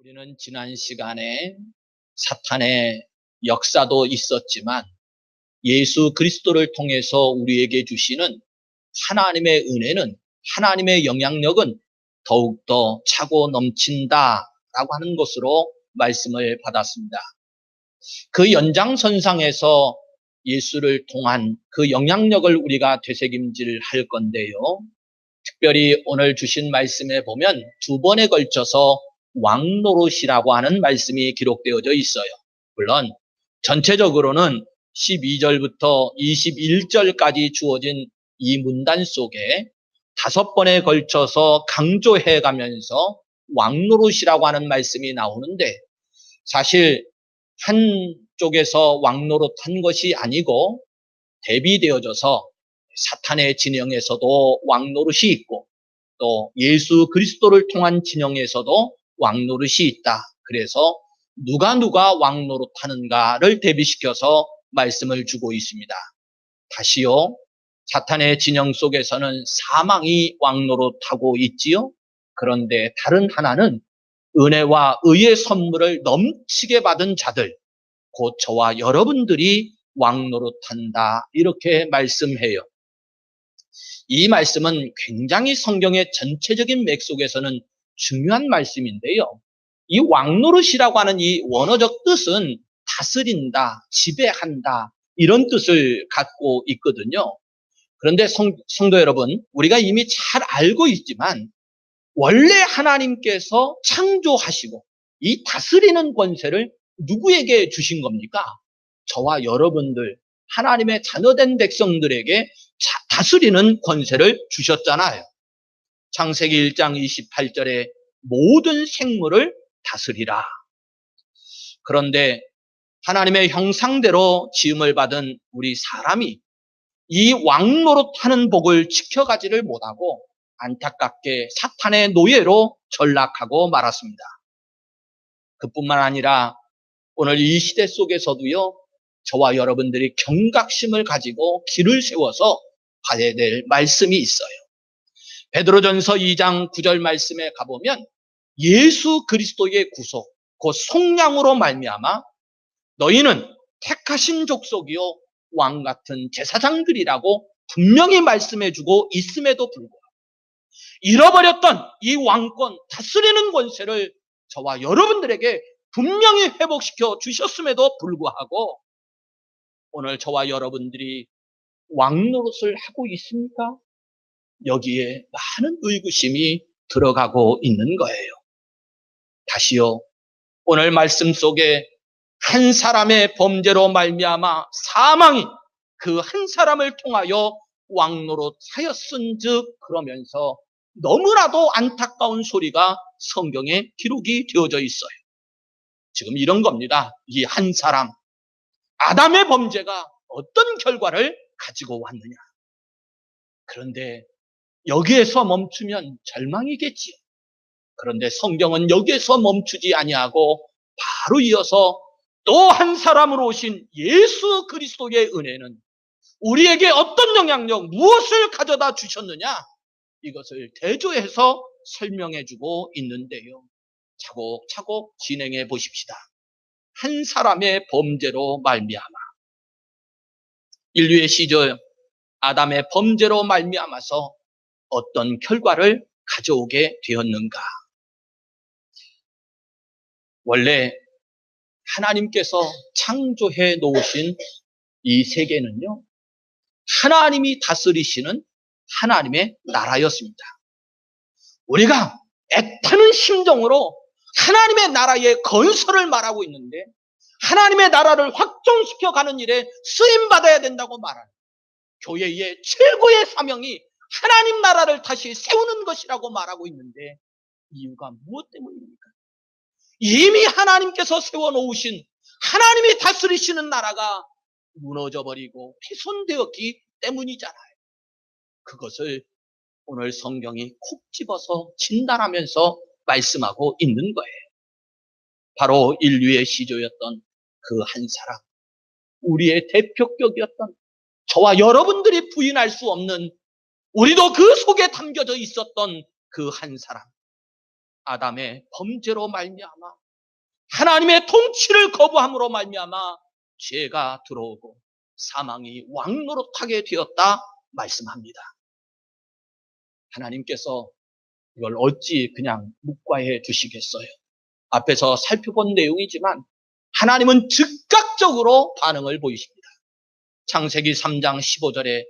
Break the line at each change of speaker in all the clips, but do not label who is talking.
우리는 지난 시간에 사탄의 역사도 있었지만 예수 그리스도를 통해서 우리에게 주시는 하나님의 은혜는, 하나님의 영향력은 더욱더 차고 넘친다라고 하는 것으로 말씀을 받았습니다. 그 연장선상에서 예수를 통한 그 영향력을 우리가 되새김질 할 건데요. 특별히 오늘 주신 말씀에 보면 두 번에 걸쳐서 왕노릇이라고 하는 말씀이 기록되어져 있어요. 물론 전체적으로는 12절부터 21절까지 주어진 이 문단 속에 5번에 걸쳐서 강조해 가면서 왕노릇이라고 하는 말씀이 나오는데, 사실 한쪽에서 왕노릇한 것이 아니고 대비되어져서 사탄의 진영에서도 왕노릇이 있고 또 예수 그리스도를 통한 진영에서도 왕노릇이 있다. 그래서 누가 왕노릇하는가를 대비시켜서 말씀을 주고 있습니다. 다시요, 사탄의 진영 속에서는 사망이 왕노릇하고 있지요. 그런데 다른 하나는 은혜와 의의 선물을 넘치게 받은 자들, 곧 저와 여러분들이 왕노릇한다, 이렇게 말씀해요. 이 말씀은 굉장히 성경의 전체적인 맥 속에서는 중요한 말씀인데요. 이 왕노릇이라고 하는 이 원어적 뜻은 다스린다, 지배한다, 이런 뜻을 갖고 있거든요. 그런데 성도 여러분, 우리가 이미 잘 알고 있지만 원래 하나님께서 창조하시고 이 다스리는 권세를 누구에게 주신 겁니까? 저와 여러분들, 하나님의 자녀된 백성들에게 다스리는 권세를 주셨잖아요. 창세기 1장 28절에 모든 생물을 다스리라. 그런데 하나님의 형상대로 지음을 받은 우리 사람이 이 왕노릇하는 복을 지켜가지를 못하고 안타깝게 사탄의 노예로 전락하고 말았습니다. 그뿐만 아니라 오늘 이 시대 속에서도요, 저와 여러분들이 경각심을 가지고 길을 세워서 봐야 될 말씀이 있어요. 베드로전서 2장 9절 말씀에 가보면 예수 그리스도의 구속, 곧 속량으로 말미암아 너희는 택하신 족속이요 왕 같은 제사장들이라고 분명히 말씀해주고 있음에도 불구하고 잃어버렸던 이 왕권, 다스리는 권세를 저와 여러분들에게 분명히 회복시켜 주셨음에도 불구하고 오늘 저와 여러분들이 왕노릇을 하고 있습니까? 여기에 많은 의구심이 들어가고 있는 거예요. 다시요, 오늘 말씀 속에 한 사람의 범죄로 말미암아 사망이 그 한 사람을 통하여 왕노릇하였은즉, 그러면서 너무나도 안타까운 소리가 성경에 기록이 되어져 있어요. 지금 이런 겁니다. 이 한 사람, 아담의 범죄가 어떤 결과를 가지고 왔느냐. 그런데 여기에서 멈추면 절망이겠지요. 그런데 성경은 여기에서 멈추지 아니하고 바로 이어서 또 한 사람으로 오신 예수 그리스도의 은혜는 우리에게 어떤 영향력, 무엇을 가져다 주셨느냐, 이것을 대조해서 설명해주고 있는데요. 차곡차곡 진행해 보십시다. 한 사람의 범죄로 말미암아, 인류의 시절 아담의 범죄로 말미암아서 어떤 결과를 가져오게 되었는가. 원래 하나님께서 창조해 놓으신 이 세계는요, 하나님이 다스리시는 하나님의 나라였습니다. 우리가 애타는 심정으로 하나님의 나라의 건설을 말하고 있는데, 하나님의 나라를 확정시켜가는 일에 쓰임받아야 된다고 말하는 교회의 최고의 사명이 하나님 나라를 다시 세우는 것이라고 말하고 있는데, 이유가 무엇 때문입니까? 이미 하나님께서 세워놓으신, 하나님이 다스리시는 나라가 무너져버리고 훼손되었기 때문이잖아요. 그것을 오늘 성경이 콕 집어서 진단하면서 말씀하고 있는 거예요. 바로 인류의 시조였던 그 한 사람, 우리의 대표격이었던, 저와 여러분들이 부인할 수 없는, 우리도 그 속에 담겨져 있었던 그 한 사람, 아담의 범죄로 말미암아 하나님의 통치를 거부함으로 말미암아 죄가 들어오고 사망이 왕노릇하게 되었다 말씀합니다. 하나님께서 이걸 어찌 그냥 묵과해 주시겠어요? 앞에서 살펴본 내용이지만 하나님은 즉각적으로 반응을 보이십니다. 창세기 3장 15절에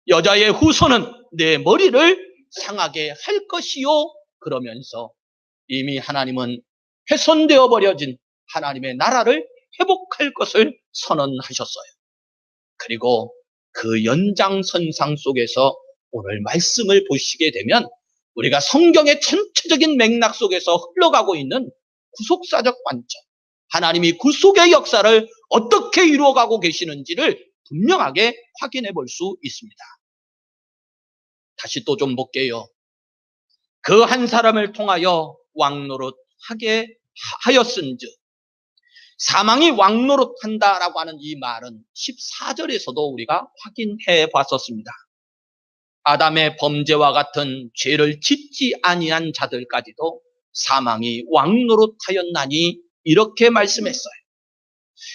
여자의 후손은 내 머리를 상하게 할 것이요 그러면서 이미 하나님은 훼손되어 버려진 하나님의 나라를 회복할 것을 선언하셨어요. 그리고 그 연장선상 속에서 오늘 말씀을 보시게 되면 우리가 성경의 전체적인 맥락 속에서 흘러가고 있는 구속사적 관점, 하나님이 구속의 역사를 어떻게 이루어가고 계시는지를 분명하게 확인해 볼 수 있습니다. 다시 또 좀 볼게요. 그 한 사람을 통하여 왕노릇하게 하였은즉, 사망이 왕노릇한다라고 하는 이 말은 14절에서도 우리가 확인해 봤었습니다. 아담의 범죄와 같은 죄를 짓지 아니한 자들까지도 사망이 왕노릇하였나니 이렇게 말씀했어요.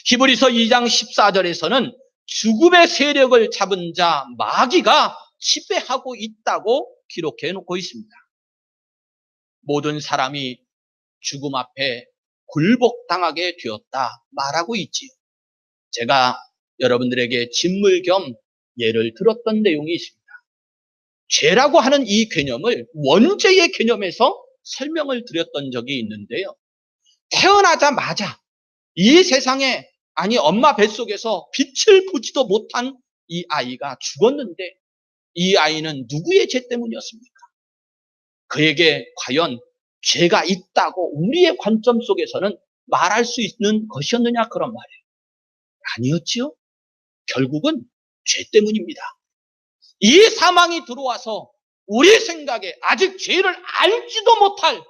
히브리서 2장 14절에서는 죽음의 세력을 잡은 자 마귀가 지배하고 있다고 기록해 놓고 있습니다. 모든 사람이 죽음 앞에 굴복당하게 되었다 말하고 있지요. 제가 여러분들에게 진물 겸 예를 들었던 내용이 있습니다. 죄라고 하는 이 개념을 원죄의 개념에서 설명을 드렸던 적이 있는데요. 태어나자마자 이 세상에, 아니 엄마 뱃속에서 빛을 보지도 못한 이 아이가 죽었는데 이 아이는 누구의 죄 때문이었습니까? 그에게 과연 죄가 있다고 우리의 관점 속에서는 말할 수 있는 것이었느냐, 그런 말이에요. 아니었지요. 결국은 죄 때문입니다. 이 사망이 들어와서 우리 생각에 아직 죄를 알지도 못할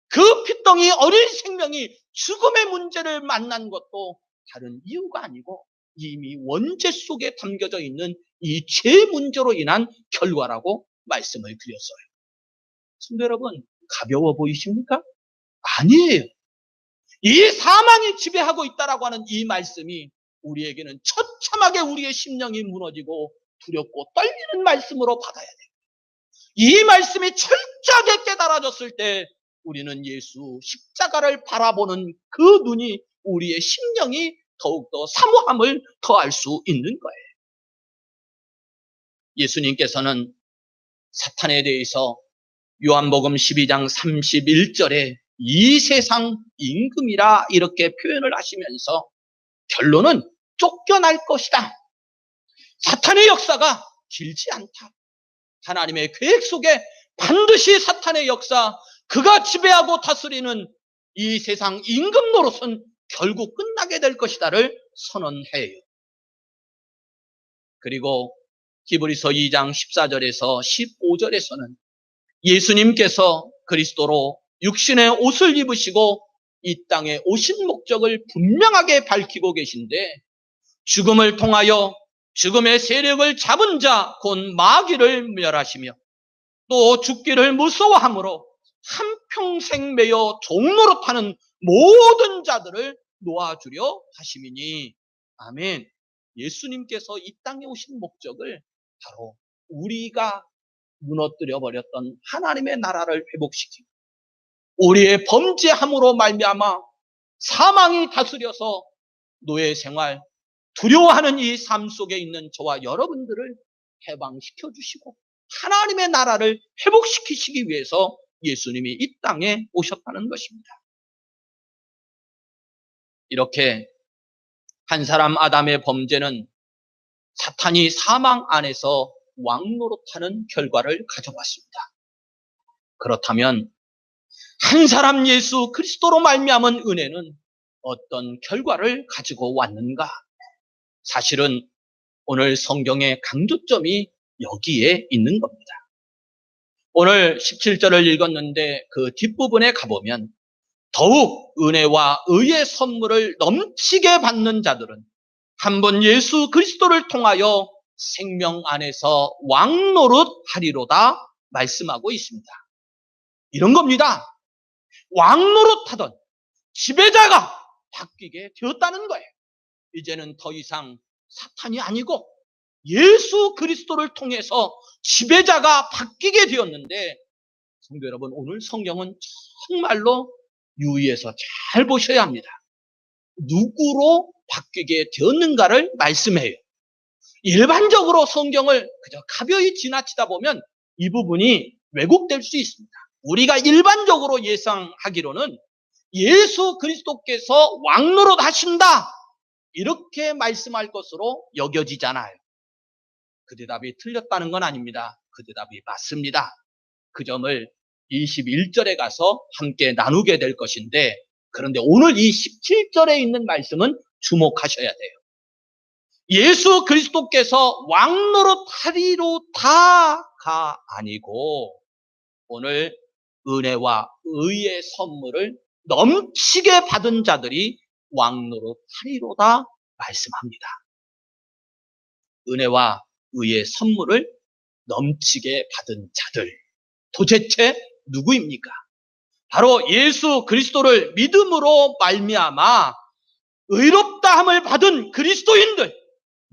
그 피덩이 어린 생명이 죽음의 문제를 만난 것도 다른 이유가 아니고 이미 원죄 속에 담겨져 있는 이 죄 문제로 인한 결과라고 말씀을 드렸어요. 성도 여러분, 가벼워 보이십니까? 아니에요. 이 사망이 지배하고 있다라고 하는 이 말씀이 우리에게는 처참하게 우리의 심령이 무너지고 두렵고 떨리는 말씀으로 받아야 돼요. 이 말씀이 철저하게 깨달아졌을 때 우리는 예수 십자가를 바라보는 그 눈이, 우리의 심령이 더욱더 사모함을 더할 수 있는 거예요. 예수님께서는 사탄에 대해서 요한복음 12장 31절에 이 세상 임금이라 이렇게 표현을 하시면서 결론은 쫓겨날 것이다. 사탄의 역사가 길지 않다. 하나님의 계획 속에 반드시 사탄의 역사, 그가 지배하고 다스리는 이 세상 임금 노릇은 결국 끝나게 될 것이다를 선언해요. 그리고 히브리서 2장 14절에서 15절에서는 예수님께서 그리스도로 육신의 옷을 입으시고 이 땅에 오신 목적을 분명하게 밝히고 계신데, 죽음을 통하여 죽음의 세력을 잡은 자 곧 마귀를 멸하시며 또 죽기를 무서워함으로 한평생 매여 종노릇하는 모든 자들을 놓아주려 하심이니. 아멘. 예수님께서 이 땅에 오신 목적을 바로 우리가 무너뜨려 버렸던 하나님의 나라를 회복시키고 우리의 범죄함으로 말미암아 사망이 다스려서 노예 생활, 두려워하는 이 삶 속에 있는 저와 여러분들을 해방시켜 주시고 하나님의 나라를 회복시키시기 위해서 예수님이 이 땅에 오셨다는 것입니다. 이렇게 한 사람 아담의 범죄는 사탄이 사망 안에서 왕노릇하는 결과를 가져왔습니다. 그렇다면 한 사람 예수 그리스도로 말미암은 은혜는 어떤 결과를 가지고 왔는가? 사실은 오늘 성경의 강조점이 여기에 있는 겁니다. 오늘 17절을 읽었는데 그 뒷부분에 가보면 더욱 은혜와 의의 선물을 넘치게 받는 자들은 한 번 예수 그리스도를 통하여 생명 안에서 왕노릇 하리로다 말씀하고 있습니다. 이런 겁니다. 왕노릇하던 지배자가 바뀌게 되었다는 거예요. 이제는 더 이상 사탄이 아니고 예수 그리스도를 통해서 지배자가 바뀌게 되었는데, 성도 여러분, 오늘 성경은 정말로 유의해서 잘 보셔야 합니다. 누구로 바뀌게 되었는가를 말씀해요. 일반적으로 성경을 그저 가벼이 지나치다 보면 이 부분이 왜곡될 수 있습니다. 우리가 일반적으로 예상하기로는 예수 그리스도께서 왕노릇 하신다, 이렇게 말씀할 것으로 여겨지잖아요. 그 대답이 틀렸다는 건 아닙니다. 그 대답이 맞습니다. 그 점을 21절에 가서 함께 나누게 될 것인데, 그런데 오늘 이 17절에 있는 말씀은 주목하셔야 돼요. 예수 그리스도께서 왕노릇하리로다가 아니고 오늘 은혜와 의의 선물을 넘치게 받은 자들이 왕노릇하리로다 말씀합니다. 은혜와 의의 선물을 넘치게 받은 자들, 도대체 누구입니까? 바로 예수 그리스도를 믿음으로 말미암아 의롭다함을 받은 그리스도인들,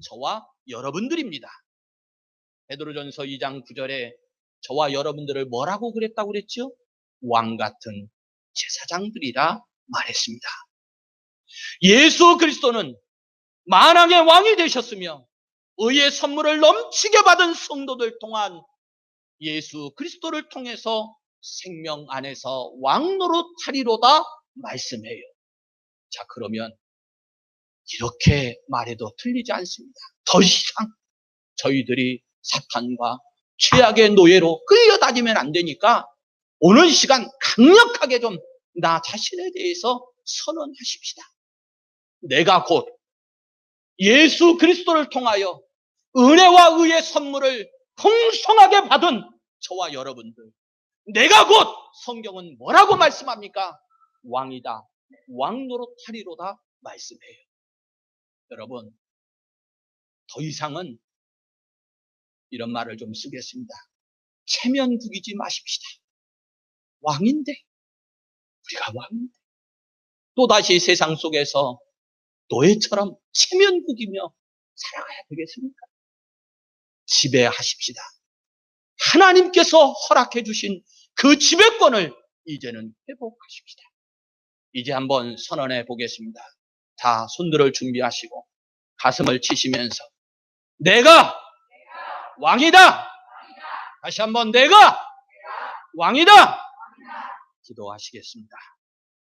저와 여러분들입니다. 베드로전서 2장 9절에 저와 여러분들을 뭐라고 그랬다고 그랬죠? 왕 같은 제사장들이라 말했습니다. 예수 그리스도는 만왕의 왕이 되셨으며 의의 선물을 넘치게 받은 성도들 동안 예수 그리스도를 통해서 생명 안에서 왕노릇하리로다 말씀해요. 자, 그러면 이렇게 말해도 틀리지 않습니다. 더 이상 저희들이 사탄과 죄악의 노예로 끌려다니면 안 되니까 오늘 시간 강력하게 좀 나 자신에 대해서 선언하십시다. 내가 곧 예수 그리스도를 통하여 은혜와 의의 선물을 풍성하게 받은 저와 여러분들, 내가 곧, 성경은 뭐라고 말씀합니까? 왕이다, 왕노릇하리로다 말씀해요. 여러분, 더 이상은 이런 말을 좀 쓰겠습니다. 체면 구기지 마십시다. 왕인데, 우리가 왕인데 또다시 세상 속에서 노예처럼 체면 구기며 살아가야 되겠습니까? 지배하십시다. 하나님께서 허락해 주신 그 지배권을 이제는 회복하십시다. 이제 한번 선언해 보겠습니다. 다 손들을 준비하시고 가슴을 치시면서 내가 왕이다. 다시 한번 내가 왕이다. 기도하시겠습니다.